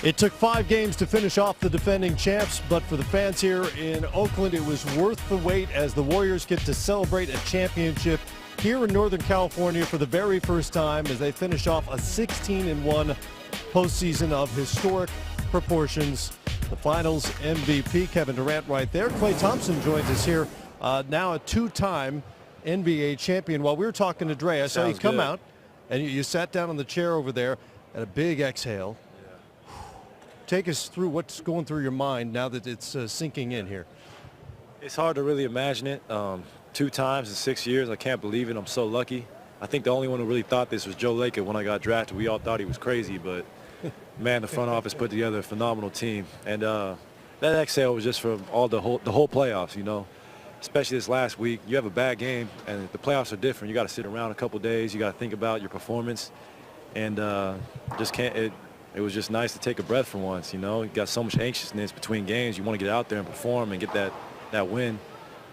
It took 5 games to finish off the defending champs, but for the fans here in Oakland, it was worth the wait as the Warriors get to celebrate a championship here in Northern California for the very first time as they finish off a 16-1 postseason of historic proportions. The Finals MVP, Kevin Durant, right there. Klay Thompson joins us here, now a 2-time NBA champion. While we were talking to Dre, I saw you come out and you sat down on the chair over there at a big exhale. Take us through what's going through your mind now that it's sinking in here. It's hard to really imagine it. 2 times in 6 years. I can't believe it. I'm so lucky. I think the only one who really thought this was Joe Lacob when I got drafted. We all thought he was crazy, but man, the front office put together a phenomenal team. And that exhale was just from the whole playoffs, you know, especially this last week. You have a bad game, and the playoffs are different. You got to sit around a couple days. You got to think about your performance, and just can't. It was just nice to take a breath for once, you know. You got so much anxiousness between games. You want to get out there and perform and get that win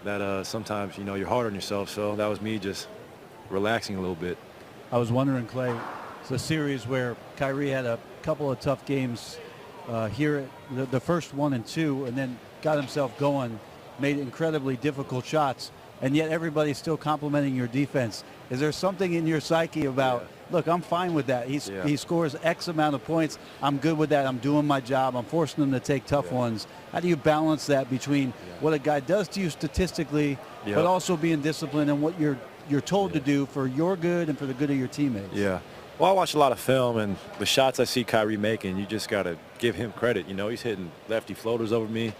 that sometimes, you know, you're hard on yourself. So that was me just relaxing a little bit. I was wondering, Klay, it's a series where Kyrie had a couple of tough games here, the first 1 and 2, and then got himself going, made incredibly difficult shots, and yet everybody's still complimenting your defense. Is there something in your psyche about, look, I'm fine with that. He scores X amount of points. I'm good with that. I'm doing my job. I'm forcing him to take tough ones. How do you balance that between what a guy does to you statistically, but also being disciplined and what you're told to do for your good and for the good of your teammates? Yeah. Well, I watch a lot of film, and the shots I see Kyrie making, you just got to give him credit. You know, he's hitting lefty floaters over me,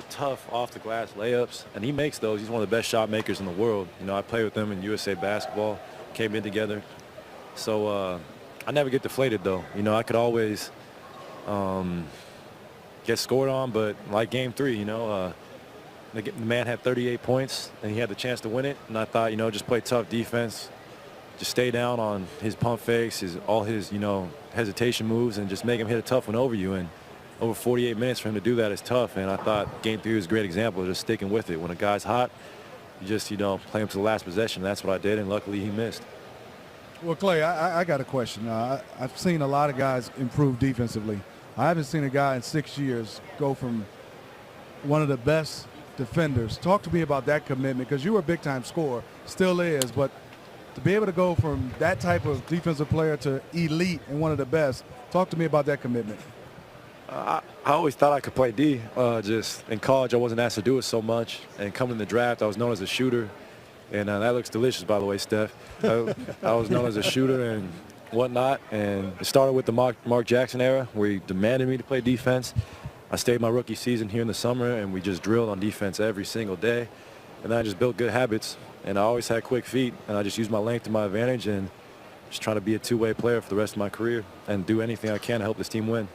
tough off-the-glass layups, and he makes those. He's one of the best shot makers in the world. You know, I played with him in USA basketball, came in together. So I never get deflated, though. You know, I could always get scored on, but like Game 3, you know, the man had 38 points, and he had the chance to win it. And I thought, you know, just play tough defense, just stay down on his pump fakes, all his, you know, hesitation moves, and just make him hit a tough one over you. And over 48 minutes for him to do that is tough. And I thought Game 3 was a great example of just sticking with it. When a guy's hot, you just, you know, play him to the last possession. That's what I did, and luckily he missed. Well, Klay, I got a question. I've seen a lot of guys improve defensively. I haven't seen a guy in 6 years go from one of the best defenders. Talk to me about that commitment, because you were a big-time scorer, still is, but to be able to go from that type of defensive player to elite and one of the best, talk to me about that commitment. I always thought I could play D. Just in college, I wasn't asked to do it so much, and coming in the draft, I was known as a shooter. And that looks delicious, by the way, Steph. I was known as a shooter and whatnot. And it started with the Mark Jackson era, where he demanded me to play defense. I stayed my rookie season here in the summer, and we just drilled on defense every single day. And then I just built good habits. And I always had quick feet, and I just used my length to my advantage and just trying to be a two-way player for the rest of my career and do anything I can to help this team win.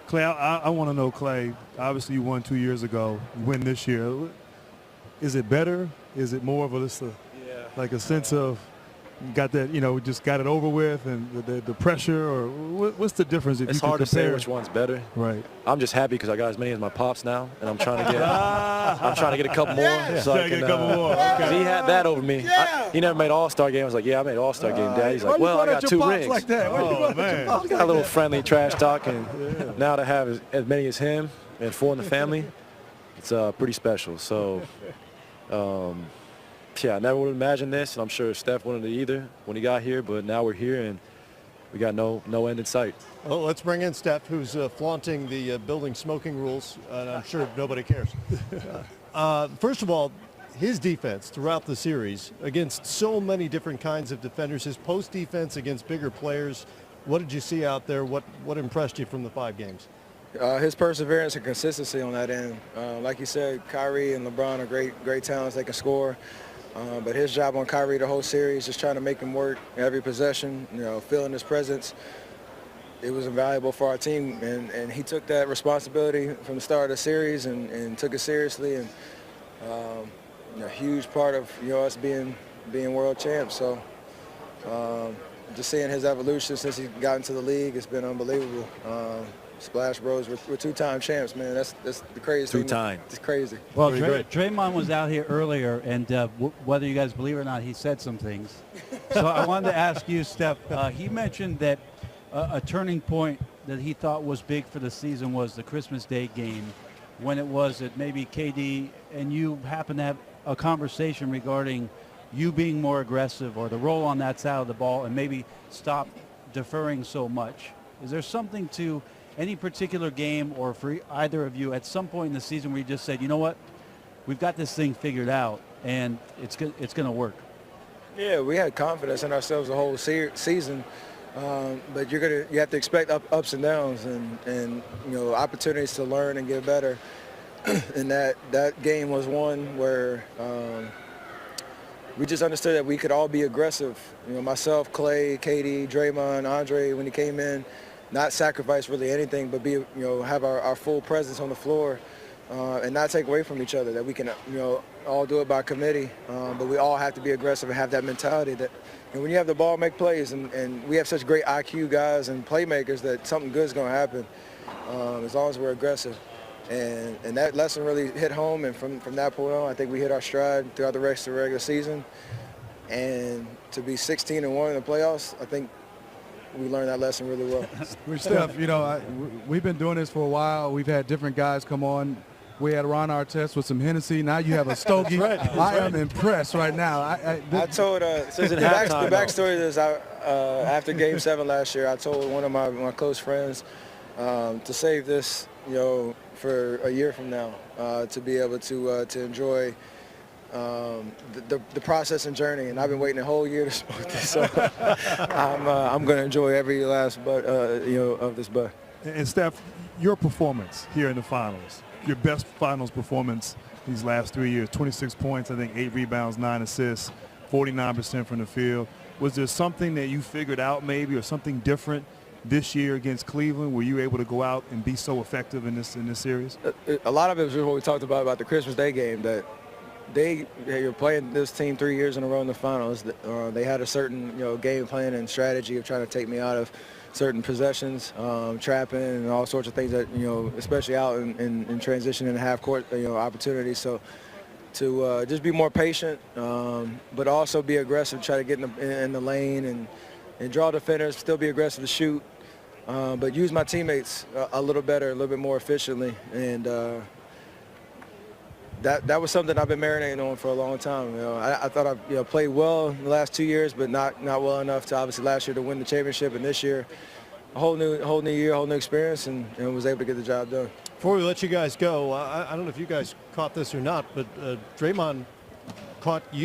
Klay, I want to know, Klay, obviously you won 2 years ago. You win this year. Is it better? Is it more of like a sense of got that, you know, just got it over with, and the pressure, or what's the difference? If it's hard to say which one's better. Right. I'm just happy because I got as many as my pops now, and I'm trying to get a couple more. So I can get a couple more. Okay. He had that over me. He never made All-Star game. I was like, yeah, I made All-Star game, Dad. He's like, well, I got 2 rings. Like that? Oh, man. I got a little friendly trash talk, and now to have as many as him and 4 in the family, it's pretty special. So. Yeah, I never would have imagined this, and I'm sure Steph wouldn't either when he got here, but now we're here, and we got no end in sight. Well, let's bring in Steph, who's flaunting the building smoking rules, and I'm sure nobody cares. First of all, his defense throughout the series against so many different kinds of defenders, his post defense against bigger players, what did you see out there? What impressed you from the 5 games? His perseverance and consistency on that end. Like you said, Kyrie and LeBron are great talents. They can score. But his job on Kyrie the whole series, just trying to make him work every possession, you know, feeling his presence. It was invaluable for our team, and he took that responsibility from the start of the series and took it seriously, and a huge part of, you know, us being world champs. So just seeing his evolution since he got into the league, it's been unbelievable. Splash Bros, we're 2-time champs, man. That's the craziest thing. 2-time. It's crazy. Well, Draymond was out here earlier, and whether you guys believe it or not, he said some things. So I wanted to ask you, Steph, he mentioned that a turning point that he thought was big for the season was the Christmas Day game, when it was that maybe KD and you happened to have a conversation regarding you being more aggressive or the role on that side of the ball and maybe stop deferring so much. Is there something to any particular game or for either of you at some point in the season where you just said, you know what, we've got this thing figured out and it's going to work? Yeah, we had confidence in ourselves the whole season, but you have to expect ups and downs and opportunities to learn and get better. And that game was one where we just understood that we could all be aggressive. Myself, Klay, KD, Draymond, Andre, when he came in, not sacrifice really anything, but have our full presence on the floor and not take away from each other. That we can all do it by committee, but we all have to be aggressive and have that mentality that when you have the ball, make plays, and we have such great IQ guys and playmakers that something good is going to happen as long as we're aggressive. And that lesson really hit home, and from that point on, I think we hit our stride throughout the rest of the regular season. And to be 16-1 in the playoffs, I think we learned that lesson really well. Steph, we've been doing this for a while. We've had different guys come on. We had Ron Artest with some Hennessy. Now you have a Stogie. I am impressed right now. I told the backstory is after Game 7 last year, I told one of my close friends to save this, for a year from now, to be able to enjoy the process and journey. And I've been waiting a whole year to smoke this, so I'm going to enjoy every last of this bud. And Steph, your performance here in the finals, your best finals performance these last 3 years, 26 points, I think 8 rebounds, 9 assists, 49% from the field. Was there something that you figured out maybe or something different this year against Cleveland? Were you able to go out and be so effective in this series? A lot of it was what we talked about the Christmas Day game, that you're playing this team 3 years in a row in the finals. They had a certain game plan and strategy of trying to take me out of certain possessions, trapping and all sorts of things that especially out in transition and half court opportunities. So to just be more patient, but also be aggressive, try to get in the lane and draw defenders, still be aggressive to shoot, but use my teammates a little better, a little bit more efficiently. And that was something I've been marinating on for a long time. I thought I played well in the last 2 years, but not well enough to obviously last year to win the championship, and this year a whole new year, whole new experience, and was able to get the job done. Before we let you guys go, I don't know if you guys caught this or not, but Draymond caught you